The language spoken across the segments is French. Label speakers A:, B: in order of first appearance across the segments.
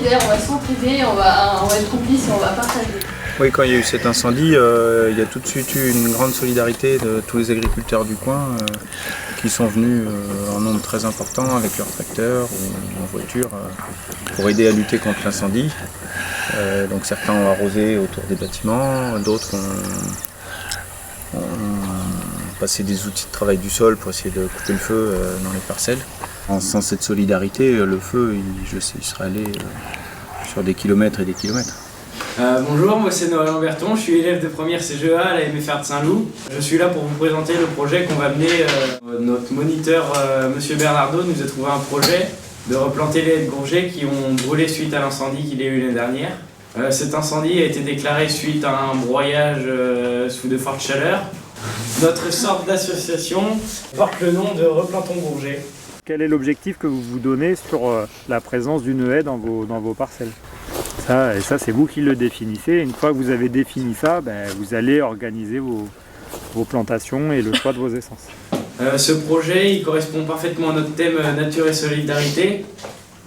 A: solidaire, on va s'entraider, on va être complices et on va partager.
B: Oui, quand il y a eu cet incendie, il y a tout de suite eu une grande solidarité de tous les agriculteurs du coin qui sont venus en nombre très important avec leurs tracteurs ou en voiture pour aider à lutter contre l'incendie. Donc certains ont arrosé autour des bâtiments, d'autres ont passé des outils de travail du sol pour essayer de couper le feu dans les parcelles. Sans cette solidarité, le feu, il serait allé sur des kilomètres et des kilomètres.
C: Bonjour, moi c'est Noël Lamberton, je suis élève de première CGEA à la MFR de Saint-Loup. Je suis là pour vous présenter le projet qu'on va mener. Notre moniteur, Monsieur Bernardo, nous a trouvé un projet de replanter les haies de Gourget qui ont brûlé suite à l'incendie qu'il y a eu l'année dernière. Cet incendie a été déclaré suite à un broyage sous de fortes chaleurs. Notre sorte d'association porte le nom de Replantons Gourget.
D: Quel est l'objectif que vous vous donnez sur la présence d'une haie dans vos parcelles ? Ça, c'est vous qui le définissez. Une fois que vous avez défini ça, vous allez organiser vos plantations et le choix de vos essences.
C: Ce projet il correspond parfaitement à notre thème nature et solidarité.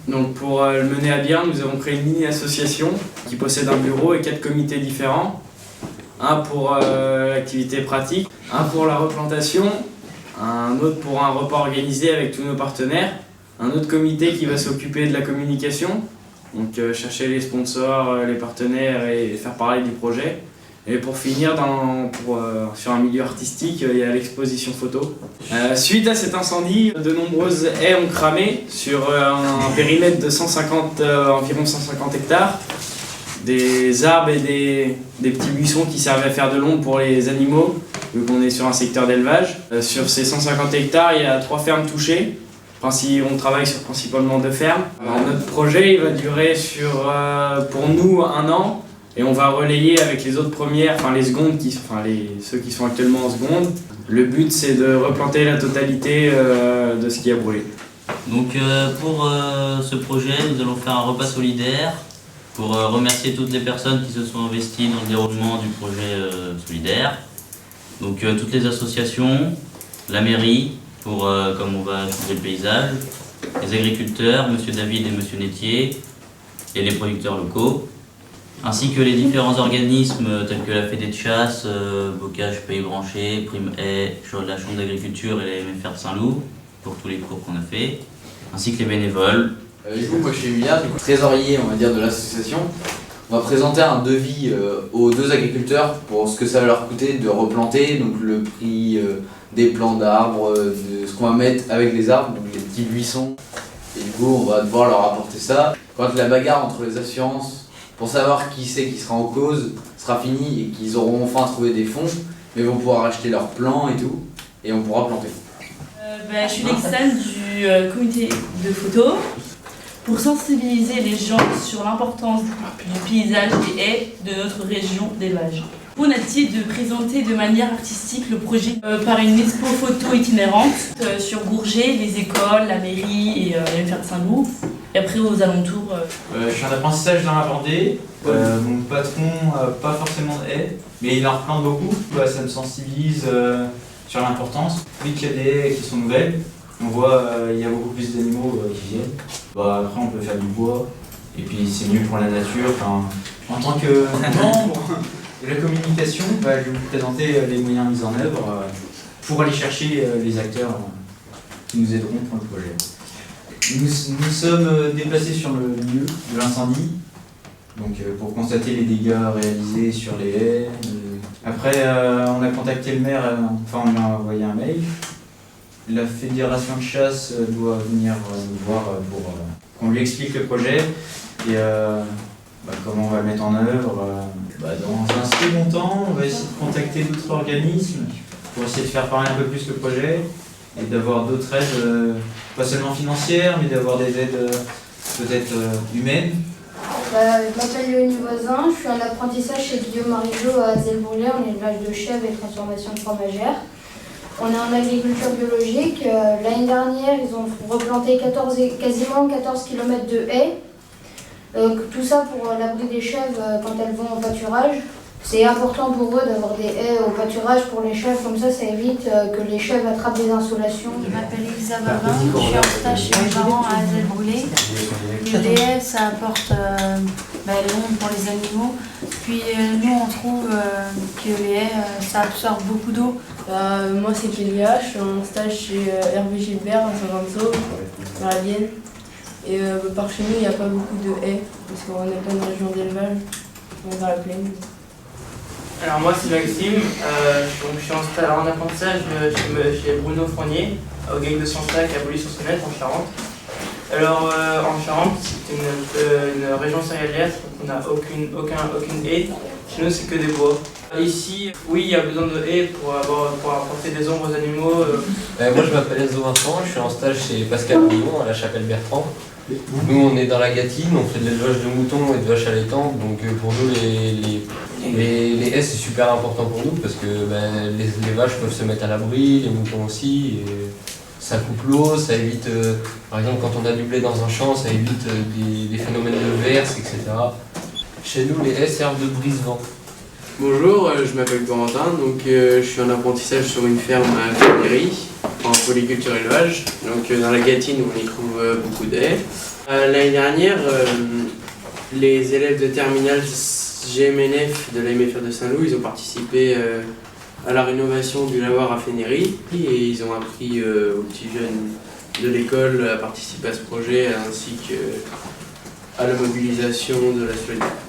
C: Donc pour le mener à bien, nous avons créé une mini-association qui possède un bureau et 4 comités différents. Un pour l'activité pratique, un pour la replantation, un autre pour un repas organisé avec tous nos partenaires, un autre comité qui va s'occuper de la communication, donc chercher les sponsors, les partenaires et faire parler du projet. Et pour finir, sur un milieu artistique, il y a l'exposition photo. Suite à cet incendie, de nombreuses haies ont cramé sur un périmètre de environ 150 hectares. Des arbres et des petits buissons qui servaient à faire de l'ombre pour les animaux, vu qu'on est sur un secteur d'élevage. Sur ces 150 hectares, il y a 3 fermes touchées. On travaille sur principalement 2 fermes. Alors, notre projet il va durer pour nous 1 an. Et on va relayer avec les autres premières, les secondes, ceux qui sont actuellement en seconde. Le but c'est de replanter la totalité de ce qui a brûlé.
E: Donc pour ce projet, nous allons faire un repas solidaire pour remercier toutes les personnes qui se sont investies dans le déroulement du projet solidaire. Donc toutes les associations, la mairie, comme on va changer le paysage, les agriculteurs, Monsieur David et Monsieur Nettier, et les producteurs locaux, ainsi que les différents organismes tels que la Fédé de chasse, Bocage Pays Branché, Prime Haie, la Chambre d'agriculture et la MFR de Saint-Loup, pour tous les cours qu'on a fait, ainsi que les bénévoles.
F: Du coup, moi je suis Julien, trésorier on va dire de l'association. On va présenter un devis aux 2 agriculteurs pour ce que ça va leur coûter de replanter, donc le prix des plants d'arbres, de ce qu'on va mettre avec les arbres, donc les petits buissons. Et du coup, on va devoir leur apporter ça. Quand la bagarre entre les assurances, pour savoir qui c'est qui sera en cause, sera finie et qu'ils auront enfin trouvé des fonds, mais vont pouvoir acheter leurs plants et tout, et on pourra planter.
G: Je suis l'ex-salle du comité de photo pour sensibiliser les gens sur l'importance du paysage des haies de notre région d'élevage. On a décidé de présenter de manière artistique le projet par une expo photo itinérante sur Gourget, les écoles, la mairie et la MFR de Saint-Loup. Et après aux alentours.
H: Je suis en apprentissage dans la Vendée. Mon patron n'a pas forcément de haies, mais il en replante beaucoup. Ça me sensibilise sur l'importance. Vu qu'il y a des haies qui sont nouvelles, on voit il y a beaucoup plus d'animaux qui viennent. Après on peut faire du bois, et puis c'est mieux pour la nature. En tant que membre de la communication, je vais vous présenter les moyens mis en œuvre pour aller chercher les acteurs qui nous aideront pour le projet. Nous sommes déplacés sur le lieu de l'incendie, donc pour constater les dégâts réalisés sur les haies. Après, on a contacté le maire, on a envoyé un mail. La fédération de chasse doit venir nous voir pour qu'on lui explique le projet et comment on va le mettre en œuvre. Dans un second temps, on va essayer de contacter d'autres organismes pour essayer de faire parler un peu plus le projet et d'avoir d'autres aides, pas seulement financières, mais d'avoir des aides peut-être humaines.
I: Je m'appelle Léonie Voisin, je suis en apprentissage chez Guillaume Marigeau à Zelbourlet, en élevage de chèvres et transformation de fromagère. On est en agriculture biologique. L'année dernière, ils ont replanté quasiment 14 km de haies. Tout ça pour l'abri des chèvres quand elles vont au pâturage. C'est important pour eux d'avoir des haies au pâturage pour les chèvres, comme ça évite que les chèvres attrapent des insolations.
J: Je m'appelle Elisa Bavin, je suis en stage chez mes parents à Zelbourlet. Et les haies, ça apporte l'ombre pour les animaux. Puis nous, on trouve que les haies, ça absorbe beaucoup d'eau.
A: Moi, c'est Kélia, je suis en stage chez Hervé Gilbert à Saint-Vincent, dans la Vienne. Et par chez nous, il n'y a pas beaucoup de haies, parce qu'on n'est pas une région d'élevage, on est dans la plaine.
C: Alors moi c'est Maxime, donc, je suis en apprentissage chez Bruno Fournier, au GAEC de Sansac à Bouly-sur-Sonnette en Charente. Alors en Charente, c'est une région céréalière, donc on n'a aucune haie. Chez nous c'est que des bois. Ici, oui, il y a besoin de haies pour apporter des ombres aux animaux.
K: Moi je m'appelle Enzo Vincent, je suis en stage chez Pascal Billon à la Chapelle Bertrand. Nous on est dans la Gâtine, on fait de l'élevage de moutons et de vaches allaitantes, donc pour nous les haies c'est super important pour nous parce que les vaches peuvent se mettre à l'abri, les moutons aussi, et ça coupe l'eau, ça évite, par exemple quand on a du blé dans un champ, ça évite des phénomènes de verse, etc. Chez nous les haies servent de brise-vent.
L: Bonjour, je m'appelle Corentin, donc je suis en apprentissage sur une ferme à Fénéry, en polyculture élevage, donc dans la Gâtine où on y trouve beaucoup d'haies. L'année dernière, les élèves de terminale GMNF de l'AMFR de Saint-Loup, ils ont participé à la rénovation du lavoir à Fénéry et ils ont appris aux petits jeunes de l'école à participer à ce projet ainsi que à la mobilisation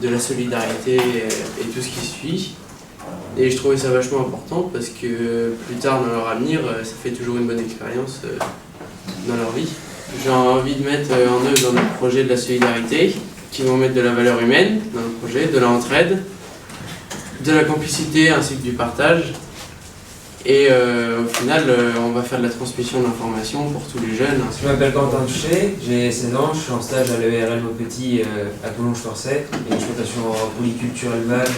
L: de la solidarité et tout ce qui suit. Et je trouvais ça vachement important parce que plus tard dans leur avenir, ça fait toujours une bonne expérience dans leur vie. J'ai envie de mettre en œuvre dans notre projet de la solidarité, qui vont mettre de la valeur humaine dans le projet, de l'entraide, de la complicité ainsi que du partage. Et au final, on va faire de la transmission d'informations pour tous les jeunes.
M: Je m'appelle Quentin Touché, j'ai 16 ans, je suis en stage à l'ERL Maupetit à Collonges-Forcet, une exploitation en polyculture élevage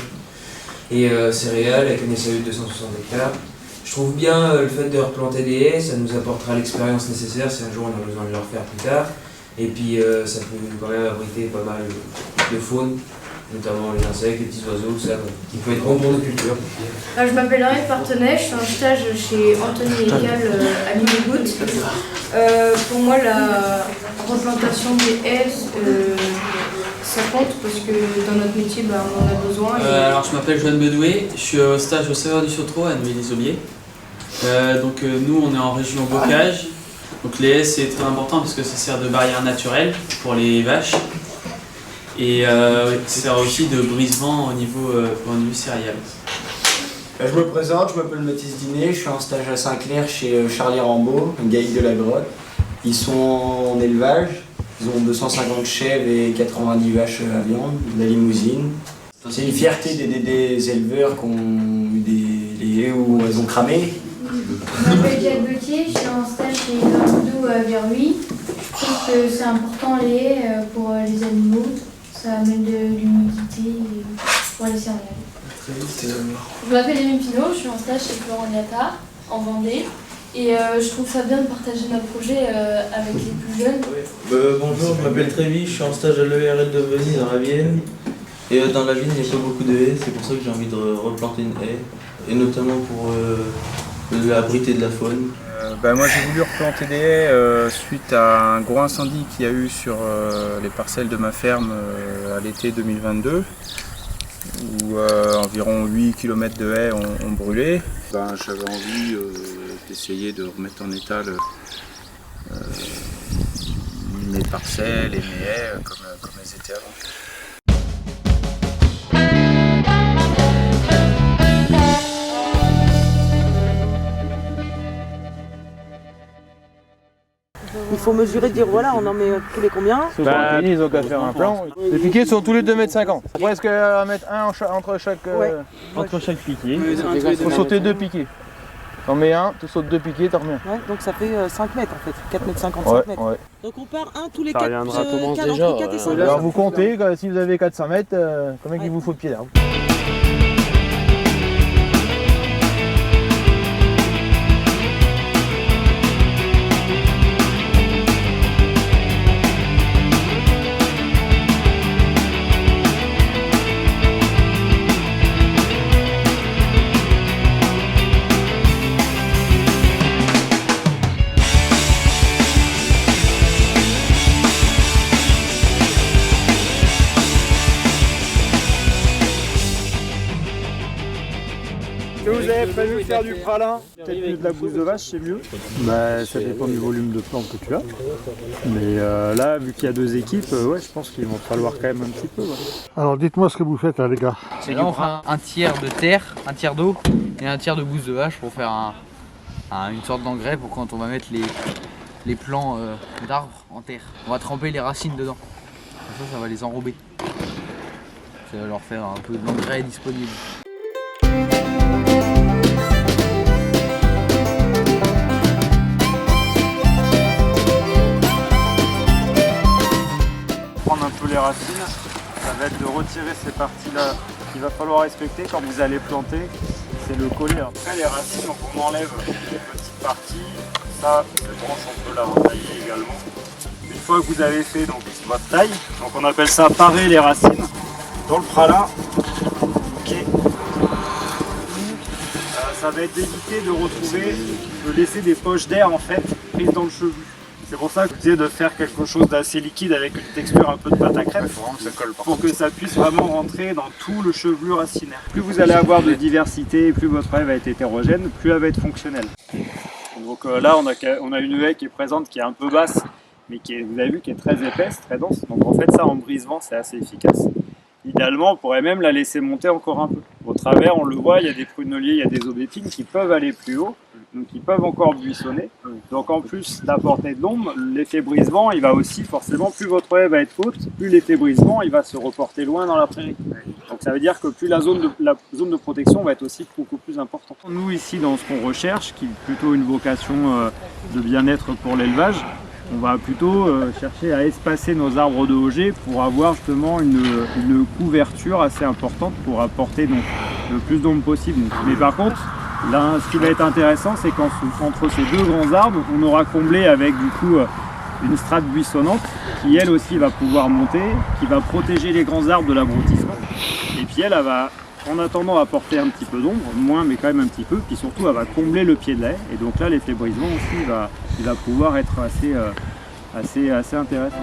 M: et céréales avec une SAU de 260 hectares. Je trouve bien le fait de replanter des haies, ça nous apportera l'expérience nécessaire si un jour on a besoin de le refaire plus tard. Et puis ça peut quand même abriter pas mal de faune, notamment les insectes, les petits oiseaux, tout ça, qui peut être bon pour nos cultures.
J: Je m'appelle Laurie Partenay, je suis en stage chez Anthony Ecal à Lille-Goutte. Pour moi, la replantation des haies, ça compte parce que dans notre métier, on en a besoin.
N: Alors, je m'appelle Joanne Bedoué, je suis au stage au Saveur du Sautreau à Neuilly-les-Aubiers. Nous, on est en région bocage. Donc les haies, c'est très important parce que ça sert de barrière naturelle pour les vaches. Et ça sert aussi de brise-vent au niveau céréales.
O: Je me présente, je m'appelle Mathis Diné, je suis en stage à Saint-Clair chez Charlie Rambaud, un GAEC de la Grotte. Ils sont en élevage, ils ont 250 chèvres et 90 vaches à viande, de la limousine. C'est une fierté d'aider des éleveurs qui ont eu les haies où elles ont cramé.
I: Je m'appelle Jade Gauthier, je suis en stage chez Doudou à Verluy. Je trouve que c'est important les haies pour les animaux, ça amène de l'humidité pour les céréales.
A: Je m'appelle Émile Pinot, je suis en stage chez Florent Liattard, en Vendée. Et je trouve ça bien de partager notre projet avec les plus jeunes.
P: Bonjour, je m'appelle Trévi, je suis en stage à l'ERL de Venise dans la Vienne. Et dans la Vienne, il n'y a pas beaucoup de haies, c'est pour ça que j'ai envie de replanter une haie. Et notamment pour abriter de la faune.
B: Moi j'ai voulu replanter des haies suite à un gros incendie qu'il y a eu sur les parcelles de ma ferme à l'été 2022. Où environ 8 km de haies ont brûlé. J'avais envie d'essayer de remettre en état mes parcelles et mes haies comme elles étaient avant.
Q: Il faut mesurer, dire voilà, on en met tous les combien.
R: Ils ont qu'à faire un plan. Les piquets sont tous les 2,50 m. Après, est-ce qu'à mettre un entre chaque piquet? Il faut sauter 2 piquets. T'en mets un, tu sautes 2 piquets, t'en remets.
Q: Ouais, donc ça fait 5 mètres en fait, 4,50 m, 5 mètres.
R: Ouais.
Q: Donc on part un tous les
R: Ça
Q: 4
R: reviendra
Q: entre 4 et 5 mètres.
R: Alors vous comptez, si vous avez 400 mètres, combien il vous faut de pieds d'arbre?
D: que vous avez prévu de faire du pralin? Peut-être mieux de la bouse de vache, c'est mieux. Bah, ça dépend du volume de plantes que tu as. Mais là, vu qu'il y a 2 équipes, ouais, je pense qu'il va falloir quand même un petit peu. Ouais.
S: Alors dites-moi ce que vous faites là, les gars.
F: Là, on fera un tiers de terre, un tiers d'eau et un tiers de bouse de vache pour faire une sorte d'engrais pour quand on va mettre les plants d'arbres en terre. On va tremper les racines dedans. Comme ça va les enrober. Ça va leur faire un peu de l'engrais disponible.
D: Prendre un peu les racines, ça va être de retirer ces parties-là qu'il va falloir respecter quand vous allez planter, c'est le collier. Après les racines, donc on enlève les petites parties, ça, cette branche on peut la retailler également. Une fois que vous avez fait donc, votre taille, donc on appelle ça parer les racines, dans le pralin, okay. Ça va être d'éviter de retrouver, de laisser des poches d'air en fait prises dans le chevelu. C'est pour ça que je disais de faire quelque chose d'assez liquide avec une texture un peu de pâte à crêpe pour que ça puisse vraiment rentrer dans tout le chevelu racinaire. Plus vous allez avoir de diversité et plus votre haie va être hétérogène, plus elle va être fonctionnelle. Donc là on a une haie qui est présente, qui est un peu basse, mais qui est, vous avez vu, qui est très épaisse, très dense. Donc en fait ça en brise-vent c'est assez efficace. Idéalement on pourrait même la laisser monter encore un peu. Au travers on le voit, il y a des pruneliers, il y a des aubépines qui peuvent aller plus haut. Donc ils peuvent encore buissonner. Donc en plus d'apporter de l'ombre, l'effet brise-vent, il va aussi forcément, plus votre haie va être haute, plus l'effet brise-vent, il va se reporter loin dans la prairie. Donc ça veut dire que plus la zone de protection va être aussi beaucoup plus importante. Nous ici dans ce qu'on recherche, qui est plutôt une vocation de bien-être pour l'élevage, on va plutôt chercher à espacer nos arbres de Auger pour avoir justement une couverture assez importante pour apporter donc, le plus d'ombre possible. Mais par contre, là, ce qui va être intéressant, c'est qu'entre ces 2 grands arbres, on aura comblé avec du coup une strate buissonnante qui elle aussi va pouvoir monter, qui va protéger les grands arbres de l'abrutissement. Et puis elle va, en attendant, apporter un petit peu d'ombre, moins mais quand même un petit peu, puis surtout elle va combler le pied de la haie. Et donc là, l'effet brisement aussi il va pouvoir être assez intéressant.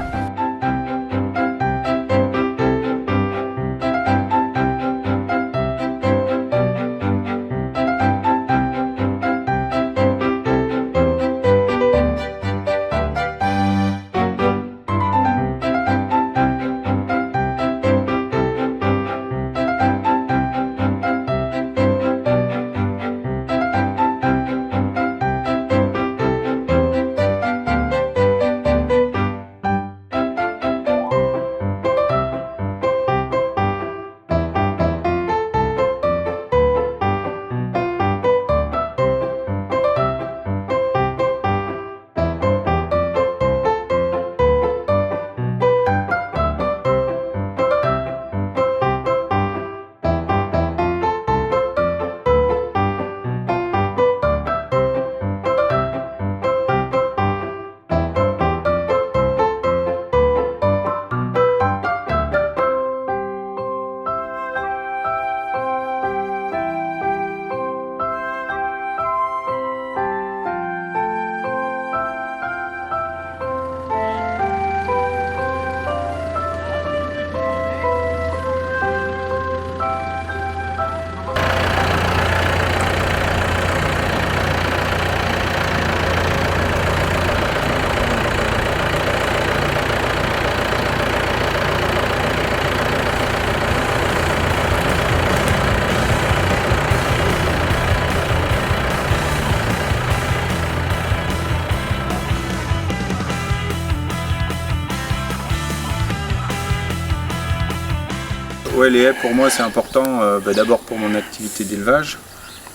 B: Ouais, les haies pour moi c'est important, d'abord pour mon activité d'élevage.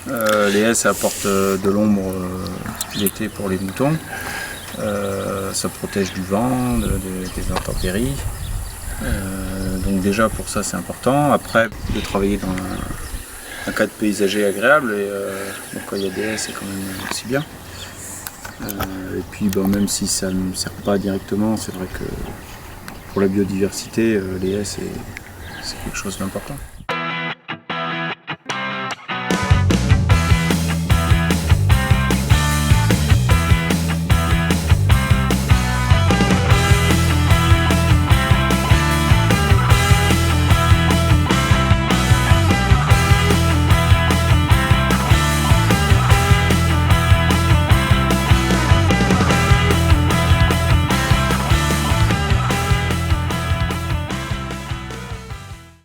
B: Les haies ça apporte de l'ombre l'été pour les moutons, ça protège du vent, des intempéries. Donc déjà pour ça c'est important. Après de travailler dans un cadre paysager agréable, et donc quand il y a des haies c'est quand même aussi bien. Et puis même si ça ne me sert pas directement, c'est vrai que pour la biodiversité, les haies c'est quelque chose d'important.